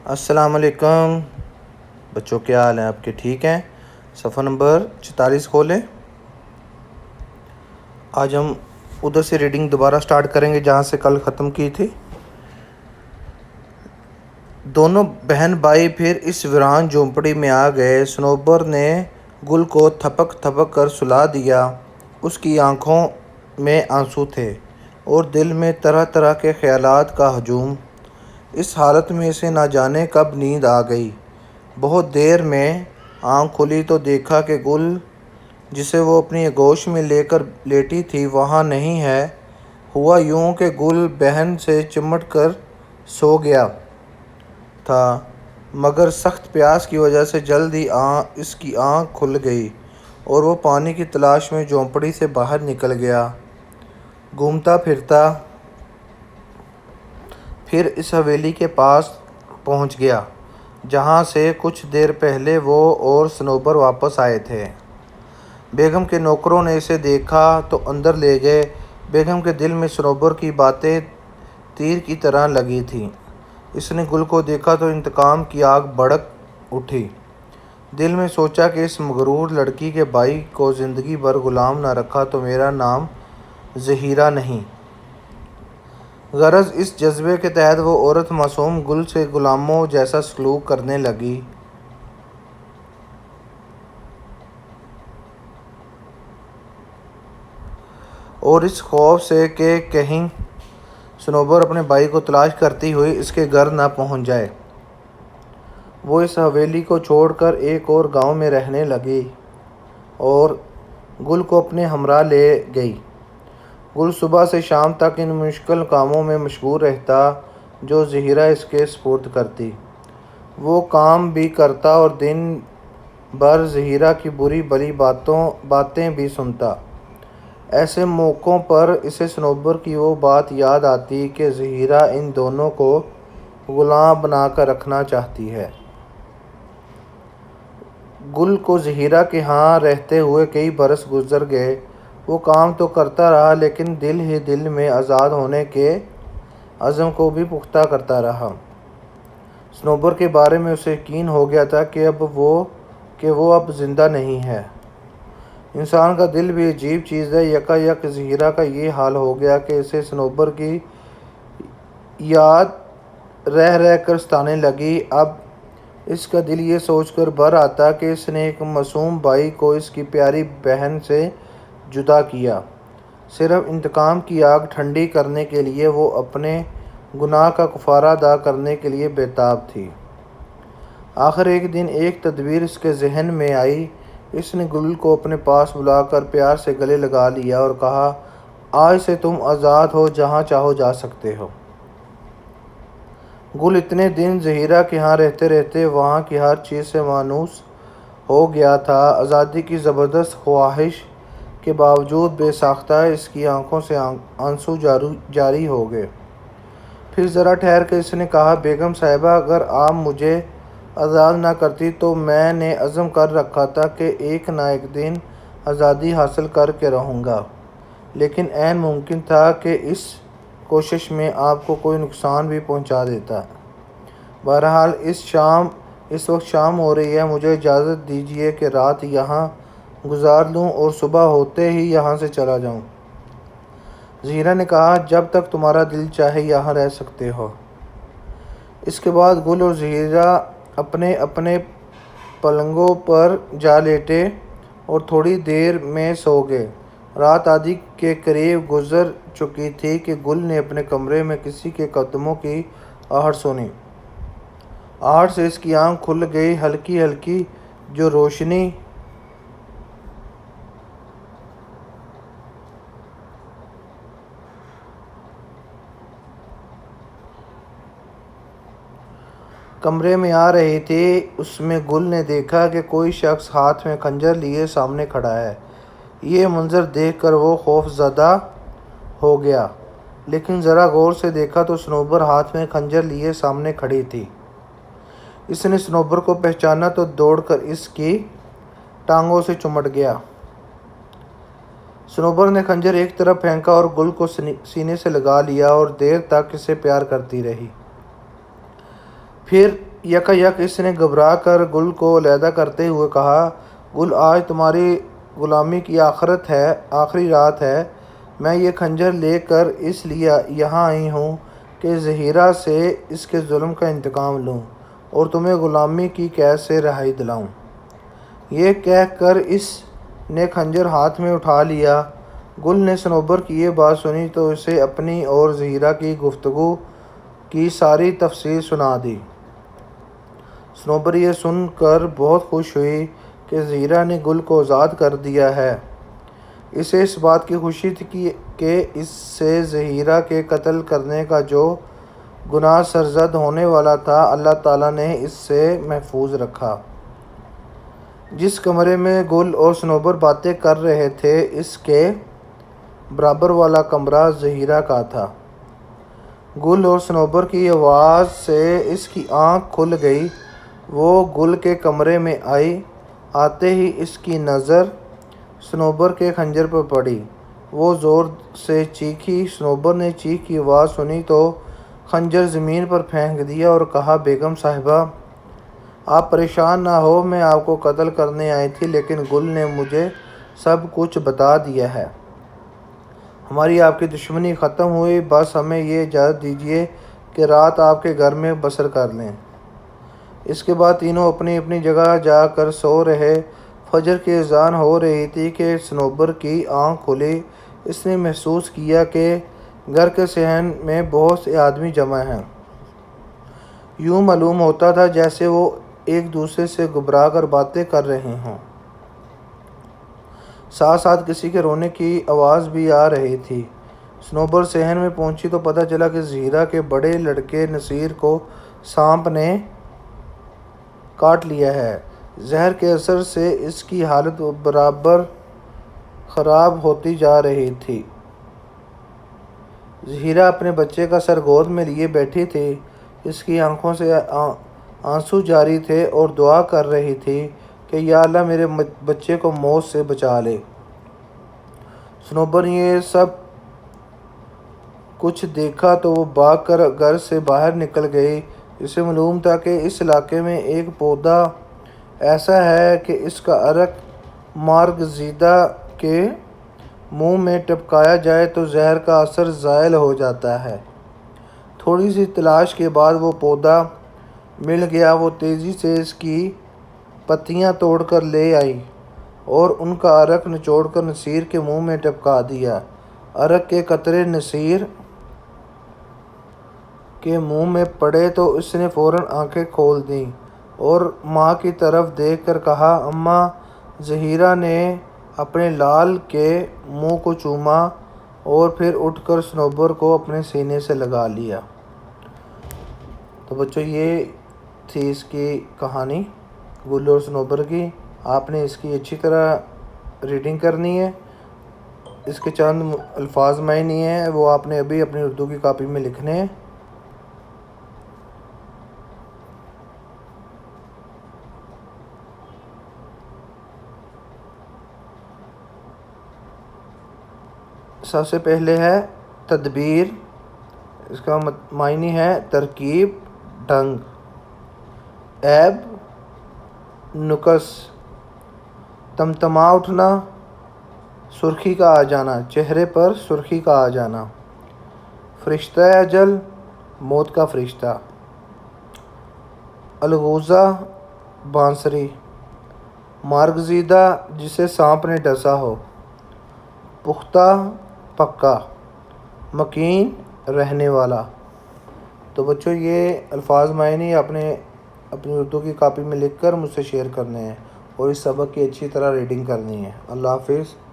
السلام علیکم بچوں، کیا حال ہیں آپ کے؟ ٹھیک ہیں؟ صفحہ نمبر 44 کھولیں۔ آج ہم ادھر سے ریڈنگ دوبارہ سٹارٹ کریں گے جہاں سے کل ختم کی تھی۔ دونوں بہن بھائی پھر اس ویران جھونپڑی میں آ گئے۔ صنوبر نے گل کو تھپک تھپک کر سلا دیا۔ اس کی آنکھوں میں آنسو تھے اور دل میں طرح طرح کے خیالات کا ہجوم۔ اس حالت میں اسے نہ جانے کب نیند آ گئی۔ بہت دیر میں آنکھ کھلی تو دیکھا کہ گل، جسے وہ اپنی آغوش میں لے کر لیٹی تھی، وہاں نہیں ہے۔ ہوا یوں کہ گل بہن سے چمٹ کر سو گیا تھا، مگر سخت پیاس کی وجہ سے جلد ہی اس کی آنکھ کھل گئی اور وہ پانی کی تلاش میں جھونپڑی سے باہر نکل گیا۔ گھومتا پھرتا پھر اس حویلی کے پاس پہنچ گیا جہاں سے کچھ دیر پہلے وہ اور صنوبر واپس آئے تھے۔ بیگم کے نوکروں نے اسے دیکھا تو اندر لے گئے۔ بیگم کے دل میں صنوبر کی باتیں تیر کی طرح لگی تھیں۔ اس نے گل کو دیکھا تو انتقام کی آگ بھڑک اٹھی۔ دل میں سوچا کہ اس مغرور لڑکی کے بھائی کو زندگی بھر غلام نہ رکھا تو میرا نام زہیرہ نہیں۔ غرض اس جذبے کے تحت وہ عورت معصوم گل سے غلاموں جیسا سلوک کرنے لگی۔ اور اس خوف سے کہ کہیں صنوبر اپنے بھائی کو تلاش کرتی ہوئی اس کے گھر نہ پہنچ جائے، وہ اس حویلی کو چھوڑ کر ایک اور گاؤں میں رہنے لگی اور گل کو اپنے ہمراہ لے گئی۔ گل صبح سے شام تک ان مشکل کاموں میں مشغول رہتا جو زہیرہ اس کے سپرد کرتی۔ وہ کام بھی کرتا اور دن بھر زہیرہ کی بری بھلی باتیں بھی سنتا۔ ایسے موقعوں پر اسے صنوبر کی وہ بات یاد آتی کہ زہیرہ ان دونوں کو غلام بنا کر رکھنا چاہتی ہے۔ گل کو زہیرہ کے ہاں رہتے ہوئے کئی برس گزر گئے۔ وہ کام تو کرتا رہا لیکن دل ہی دل میں آزاد ہونے کے عزم کو بھی پختہ کرتا رہا۔ صنوبر کے بارے میں اسے یقین ہو گیا تھا کہ وہ اب زندہ نہیں ہے۔ انسان کا دل بھی عجیب چیز ہے۔ یکایک زہیرہ کا یہ حال ہو گیا کہ اسے صنوبر کی یاد رہ رہ کر ستانے لگی۔ اب اس کا دل یہ سوچ کر بھر آتا کہ اس نے ایک معصوم بھائی کو اس کی پیاری بہن سے جدا کیا، صرف انتقام کی آگ ٹھنڈی کرنے کے لیے۔ وہ اپنے گناہ کا کفارہ ادا کرنے کے لیے بے تاب تھی۔ آخر ایک دن ایک تدبیر اس کے ذہن میں آئی۔ اس نے گل کو اپنے پاس بلا کر پیار سے گلے لگا لیا اور کہا، آج سے تم آزاد ہو، جہاں چاہو جا سکتے ہو۔ گل اتنے دن زہیرہ کے ہاں رہتے رہتے وہاں کی ہر چیز سے مانوس ہو گیا تھا۔ آزادی کی زبردست خواہش کے باوجود بے ساختہ اس کی آنکھوں سے آنسو جاری ہو گئے۔ پھر ذرا ٹھہر کر اس نے کہا، بیگم صاحبہ، اگر آپ مجھے آزاد نہ کرتی تو میں نے عزم کر رکھا تھا کہ ایک نہ ایک دن آزادی حاصل کر کے رہوں گا، لیکن عین ممکن تھا کہ اس کوشش میں آپ کو کوئی نقصان بھی پہنچا دیتا۔ بہرحال اس وقت شام ہو رہی ہے، مجھے اجازت دیجیے کہ رات یہاں گزار لوں اور صبح ہوتے ہی یہاں سے چلا جاؤں۔ زہیرہ نے کہا، جب تک تمہارا دل چاہے یہاں رہ سکتے ہو۔ اس کے بعد گل اور زہیرہ اپنے اپنے پلنگوں پر جا لیٹے اور تھوڑی دیر میں سو گئے۔ رات آدھی کے قریب گزر چکی تھی کہ گل نے اپنے کمرے میں کسی کے قدموں کی آہٹ سنی۔ آہٹ سے اس کی آنکھ کھل گئی۔ ہلکی ہلکی جو روشنی کمرے میں آ رہی تھی، اس میں گل نے دیکھا کہ کوئی شخص ہاتھ میں خنجر لیے سامنے کھڑا ہے۔ یہ منظر دیکھ کر وہ خوف زدہ ہو گیا، لیکن ذرا غور سے دیکھا تو صنوبر ہاتھ میں خنجر لیے سامنے کھڑی تھی۔ اس نے صنوبر کو پہچانا تو دوڑ کر اس کی ٹانگوں سے چمٹ گیا۔ صنوبر نے خنجر ایک طرف پھینکا اور گل کو سینے سے لگا لیا اور دیر تک اسے پیار کرتی رہی۔ پھر یک اس نے گھبرا کر گل کو علیحدہ کرتے ہوئے کہا، گل آج تمہاری غلامی کی آخری رات ہے۔ میں یہ خنجر لے کر اس لیے یہاں آئی ہوں کہ زہیرہ سے اس کے ظلم کا انتقام لوں اور تمہیں غلامی کی قید سے رہائی دلاؤں۔ یہ کہہ کر اس نے خنجر ہاتھ میں اٹھا لیا۔ گل نے صنوبر کی یہ بات سنی تو اسے اپنی اور زہیرہ کی گفتگو کی ساری تفصیل سنا دی۔ صنوبر یہ سن کر بہت خوش ہوئی کہ زہیرہ نے گل کو آزاد کر دیا ہے۔ اسے اس بات کی خوشی تھی کہ اس سے زہیرہ کے قتل کرنے کا جو گناہ سرزد ہونے والا تھا اللہ تعالیٰ نے اس سے محفوظ رکھا۔ جس کمرے میں گل اور صنوبر باتیں کر رہے تھے اس کے برابر والا کمرہ زہیرہ کا تھا۔ گل اور صنوبر کی آواز سے اس کی آنکھ کھل گئی۔ وہ گل کے کمرے میں آئی۔ آتے ہی اس کی نظر صنوبر کے خنجر پر پڑی۔ وہ زور سے چیخی۔ صنوبر نے چیخ کی آواز سنی تو خنجر زمین پر پھینک دیا اور کہا، بیگم صاحبہ آپ پریشان نہ ہو، میں آپ کو قتل کرنے آئی تھی لیکن گل نے مجھے سب کچھ بتا دیا ہے۔ ہماری آپ کی دشمنی ختم ہوئی، بس ہمیں یہ اجازت دیجیے کہ رات آپ کے گھر میں بسر کر لیں۔ اس کے بعد تینوں اپنی اپنی جگہ جا کر سو رہے۔ فجر کی اذان ہو رہی تھی کہ صنوبر کی آنکھ کھلی۔ اس نے محسوس کیا کہ گھر کے صحن میں بہت سے آدمی جمع ہیں۔ یوں معلوم ہوتا تھا جیسے وہ ایک دوسرے سے گھبرا کر باتیں کر رہے ہوں۔ ساتھ ساتھ کسی کے رونے کی آواز بھی آ رہی تھی۔ صنوبر صحن میں پہنچی تو پتہ چلا کہ زہیرہ کے بڑے لڑکے نصیر کو سانپ نے کاٹ لیا ہے۔ زہر کے اثر سے اس کی حالت برابر خراب ہوتی جا رہی تھی۔ زہیرہ اپنے بچے کا سر گود میں لیے بیٹھی تھی۔ اس کی آنکھوں سے آنسو جاری تھے اور دعا کر رہی تھی کہ یا اللہ میرے بچے کو موت سے بچا لے۔ صنوبر نے یہ سب کچھ دیکھا تو وہ بھاگ کر گھر سے باہر نکل گئی۔ اسے معلوم تھا کہ اس علاقے میں ایک پودا ایسا ہے کہ اس کا عرق مارگزیدہ کے منہ میں ٹپکایا جائے تو زہر کا اثر زائل ہو جاتا ہے۔ تھوڑی سی تلاش کے بعد وہ پودا مل گیا۔ وہ تیزی سے اس کی پتیاں توڑ کر لے آئی اور ان کا عرق نچوڑ کر نصیر کے منہ میں ٹپکا دیا۔ عرق کے قطرے نصیر کے منہ میں پڑے تو اس نے فوراً آنکھیں کھول دیں اور ماں کی طرف دیکھ کر کہا، اماں۔ زہیرہ نے اپنے لال کے منہ کو چوما اور پھر اٹھ کر صنوبر کو اپنے سینے سے لگا لیا۔ تو بچوں یہ تھی اس کی کہانی گل اور صنوبر کی۔ آپ نے اس کی اچھی طرح ریڈنگ کرنی ہے۔ اس کے چند الفاظ معنی ہیں وہ آپ نے ابھی اپنی اردو کی کاپی میں لکھنے ہیں۔ سب سے پہلے ہے تدبیر، اس کا معنی ہے ترکیب، ڈھنگ۔ عیب، نقص، تمتما اٹھنا، سرخی کا آ جانا، چہرے پر سرخی کا آ جانا۔ فرشتہ اجل، موت کا فرشتہ۔ الغوزہ، بانسری۔ مارگزیدہ، جسے سانپ نے ڈسا ہو۔ پختہ، پکا۔ مکین، رہنے والا۔ تو بچوں یہ الفاظ معنی اپنی اردو کی کاپی میں لکھ کر مجھ سے شیئر کرنے ہیں اور اس سبق کی اچھی طرح ریڈنگ کرنی ہے۔ اللہ حافظ۔